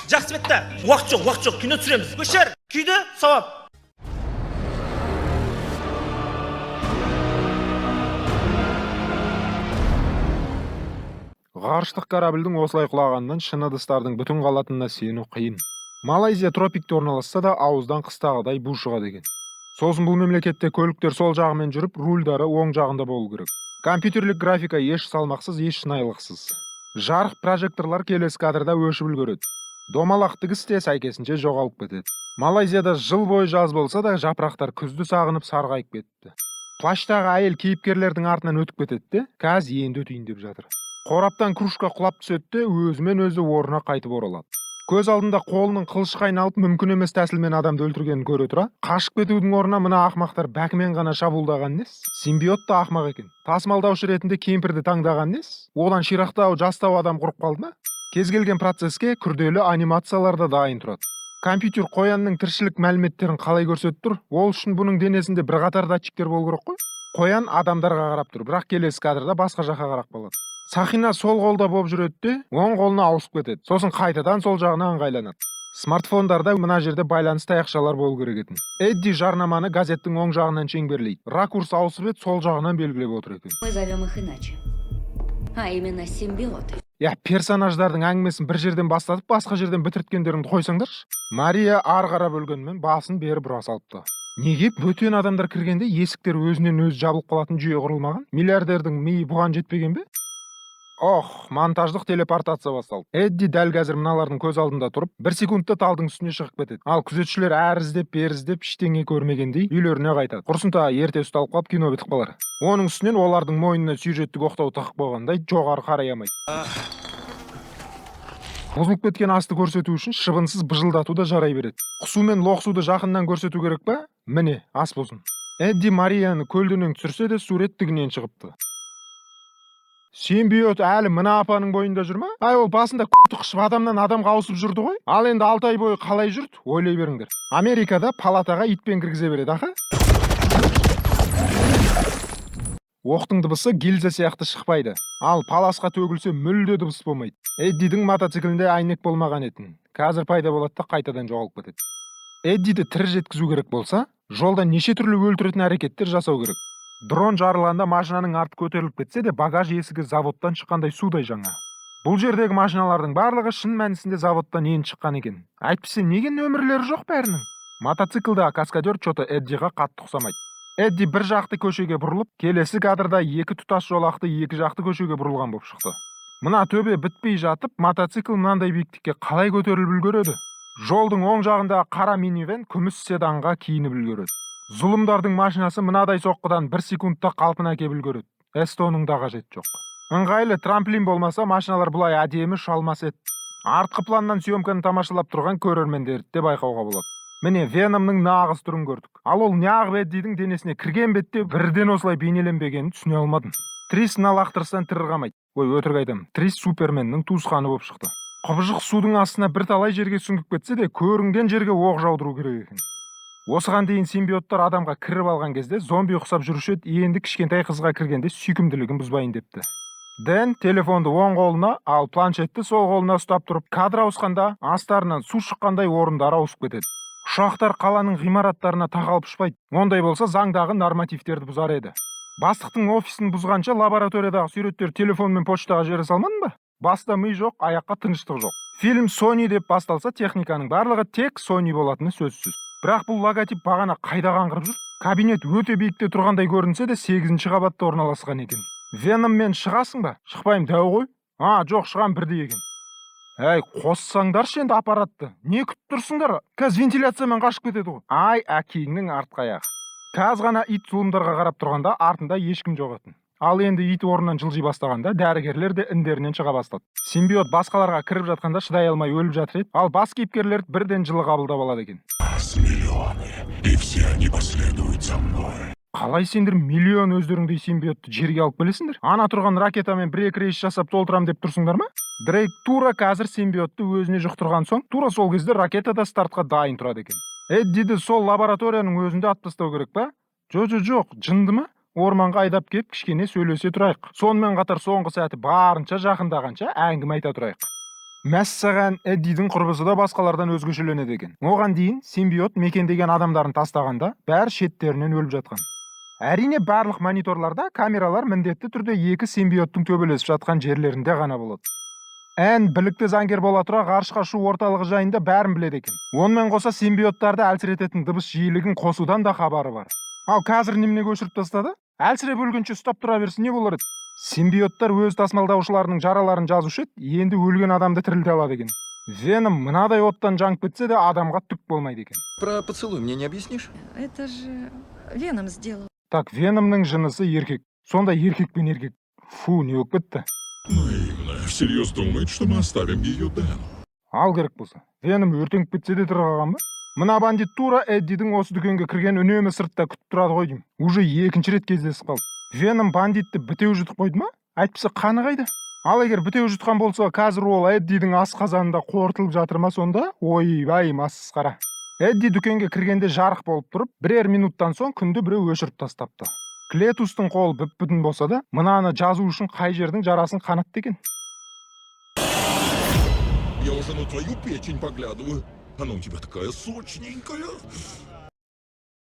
Жақсы бетті. Уақыт жоқ, кино түсіреміз. Көшер, күйді, сауап. Ғарыштық корабльдің осылай құлағанынан шыны ыдыстардың бүтін қалатынына сену қиын. Малайзия тропикте орналасса да, ауыздан қыстағыдай бу шығады екен. Сосын бұл мемлекетте көліктер сол жағымен жүріп, рульдары оң жағында болу керек. Компьютерлік графика еш салмақсыз, еш шынайылықсыз. Жарық прожекторлар келесі кадрда өшіп үлгереді. Домалақ тігіс те сәйкесінше жоғалып кетеді. Малайзияда жыл бойы жаз болса да, жапырақтар күзді сағынып сарғайып кетті. Плаштағы әйел кейіпкерлердің артынан өтіп кетеді, кәз енді өтейін деп жатыр. Қораптан кружка құлап түседі, өзімен өзі орнына қайтып оралады. Көз алдында қолының қылышқа айналып мүмкін емес тәсілмен адамды өлтіргенін көре тұра, қашып кетудің орнына мына ақмақтар бәкімен ғана шабуылдаған нес? Симбиот та ақмақ екен. Тасымалдаушы ретінде кемпірді таңдаған нес? Одан ширақтау, жастау адам құрып қалды ма? Кез келген процеске күрделі анимацияларда дайын тұрады. Компьютер қоянның тіршілік мәліметтерін қалай көрсетіп тұр? Ол үшін бұның денесінде бірқатар датчиктер болу керек қой. Қоян адамдарға қарап тұр, бірақ келесі кадрда басқа жаққа қарап қалады. Сақина сол қолда болып жүреді, оң қолына ауысып кетеді. Сосын қайтадан сол жағына ыңғайланады. Смартфондарда мына жерде байланыс таяқшалар болу керек етін. Эдди жарнаманы газеттің оң жағынан шеңберлейді. Ракурс ауысып еді, сол жағынан белгілеп отыр екен. Мы зовем их иначе. А именно симбиоты. Персонаждардың әңгімесін бір жерден бастатып, басқа жерден бітірткендеріңді қойсаңдаршы. Мария ар қарап өлгенмен басын бері бұра салыпты. Неге бөтен адамдар кіргенде есіктер өзінен өзі жабылып қалатын жүйе құрылмаған? Миллиардердің миы бұған жетпеген бе? Монтаждық телепортация басталды. Эдди дәл қазір мыналардың көз алдында тұрып, 1 секундта талдың үстіне шығып кетеді. Ал күзетшілер әр іздеп, бер іздеп, ештеңе көрмегендей үйлеріне қайтады. Құрсынта ерте ұсталып қалып кино бітіп қалар. Оның үстінен олардың мойнына сюжеттік оқтау тығып қойғандай жоғары қарай алмайды. Бұзылып кеткен асты көрсету үшін шыбынсыз быжылдату да жарай береді. Құсу мен лоқсуды жақыннан көрсету керек па? Міне, ас болсын. Эдди Марияны көлденең түсірсе де сурет тігінен шығыпты. Симбиот әлі мына апаның бойында жүр ма? Ол басында күті қышып адамнан адамға ауысып жүрді ғой. Ал енді 6 ай бойы қалай жүрді? Ойлай беріңдер. Америкада палатаға итпен кіргізе береді, аха? Оқтың дыбысы гильза сияқты шықпайды. Ал паласқа төгілсе мүлде дыбыс болмайды. Эддидің мотоциклінде айнек болмаған етін. Қазір пайда болады да қайтадан жоғалып кетеді. Эддиді тірі жеткізу керек болса, жолда неше түрлі өлтіретін әрекеттер жасау керек. Дрон жарылғанда машинаның арты көтеріліп кетсе де, багаж есігі заводтан шыққандай судай жаңа. Бұл жердегі машиналардың барлығы шын мәнісінде заводтан енді шыққан екен. Әйтпесе неге нөмірлері жоқ бәрінің? Мотоциклда каскадер чоты Эддиға қатты ұқсамайды. Эдди бір жақты көшеге бұрылып, келесі кадрда екі тұтас жолақты екі жақты көшеге бұрылған болып шықты. Мына төбе бітпей жатып, мотоцикл мынандай биіктікке қалай көтеріліп үлгереді? Жолдың оң жағында қара минивэн күміс седанға киініп үлгереді. Зұлымдардың машинасы мынадай соққыдан 1 секундта қалпына келіп үлгереді. Эстоның да қажеті жоқ. Ыңғайлы трамплин болмаса, машиналар бұлай әдемі шалмас еді. Артқы планнан съемканы тамашалап тұрған көрермендерді де байқауға болады. Міне Веномның нағыз түрін көрдік. Ал ол неғып Эддидің денесіне кірген бетте бірден осылай бейнеленбегенін түсіне алмадым. Трис мына лақтырыстан тірі қамайды. Өтірік айтам, Трис Суперменнің туысқаны болып шықты. Құбыжық судың астына бір талай жерге сүңгіп кетсе де, көрінген жерге оқ жаудыру керек екен. Осыған дейін симбиоттар адамға кіріп алған кезде зомби ұқсап жүруші еді, енді кішкентай қызға кіргенде сүйкімділігін бұзбайын депті. Дэн телефонды оң қолына, ал планшетті сол қолына ұстап тұрып, кадр ауысқанда астарынан су шыққандай орындар ауысып кетеді. Ұшақтар қаланың ғимараттарына тақалып ұшпайды. Ондай болса заңдағы нормативтерді бұзар еді. Бастықтың офисін бұзғанша лабораториядағы суреттер телефон мен почтаға жібере салмадың ба? Баста ми жоқ, аяққа тыныштық жоқ. Фильм Sony деп басталса, техниканың барлығы тек Sony болатыны сөзсіз. Бірақ бұл логотип бағана қайда қаңғырып жүр? Кабинет өте биікте тұрғандай көрінсе де 8-ші қабатта орналасқан екен. Веноммен шығасың ба? Шықпайым дәу ғой. Жоқ, шығам бірдей екен. Қоссаңдаршы енді аппаратты. Не күтіп тұрсыңдар? Кәз вентиляциямен қашып кетеді ғой. Әкеңнің артқы аяғы. Кәз ғана ит зұлымдарға қарап тұрғанда артында ешкім жоқ етін. Ал енді ит орнынан жылжи бастағанда дәрігерлер де індерінен шыға бастады. Симбиот басқаларға кіріп жатқанда шыдай алмай өліп жатыр еді, ал бас кейіпкерлер бірден жылы қабылдап алады екен. Миллионы, и все они последуют за мной. Қалай сендер миллион өздеріңдей симбиотты жерге алып келесіңдер? Ана тұрған ракетамен 1-2 рейс жасап толтырам деп тұрсыңдар ма? Дрейк тура қазір симбиотты өзіне жұқтырған соң, тура сол кезде ракетада стартқа дайын тұрады екен. Эддиді сол лабораторияның өзінде атып тастау керек па? Жоқ, жынды ма? Орманға айдап кеп, кішкене сөйлесе тұрайық. Сонымен қатар соңғы сәті барынша жақындағанша әңгіме айта тұрайық. Мәссаған Эддидің құрбысы да басқалардан өзгешеленеді екен. Оған дейін симбиот мекендеген адамдарын тастағанда бәрі шеттерінен өліп жатқан. Әрине барлық мониторларда камералар міндетті түрде екі симбиоттың төбелесіп жатқан жерлерінде ғана болады. Ән білікті заңгер бола тұра ғарышқа ұшу орталығы жайында бәрін біледі екен. Онымен қоса симбиоттарды әлсірететін дыбыс жиілігін қосудан да хабары бар. Ал қазір неменеге өшіріп тастады? Әлсіреп өлгенше ұстап тұра берсін не болар еді? Симбиоттар өз тасымалдаушыларының жараларын жазушы еді, енді өлген адамды тірілте алады екен. Веном мынадай оттан жанып кетсе де адамға түк болмайды екен. Про поцелуй мне не объяснишь? Это же Веном сделал. Так, Веномның жынысы еркек. Сонда еркек пен еркек. Фу, не болып кетті. Наивная, всерьез думает, что мы оставим ее Дэну. Ал керек болса. Веном өртеніп кетсе де тұрған ба? Мына бандит тура Эддидің осы дүкенге кірген үнемі сыртта күтіп тұрады ғой деймін. Уже екінші рет кездесіп қалды. Веном бандитті бітеу жұтып қойды ма? Айтпаса қаны қайда? Ал егер бітеу жұтқан болса, қазір ол Эддидің асқазанында қорытылып жатыр ма сонда? Ойбай, масқара. Эдди дүкенге кіргенде жарық болып тұрып, бірер минуттан соң күнді біреу өшіріп тастапты. Клетустың қолы бүп-бүтін болса да, мынаны жазу үшін қай жердің жарасын қанатты екен. Я уже на твою печень поглядываю. Она у тебя такая сочненькая.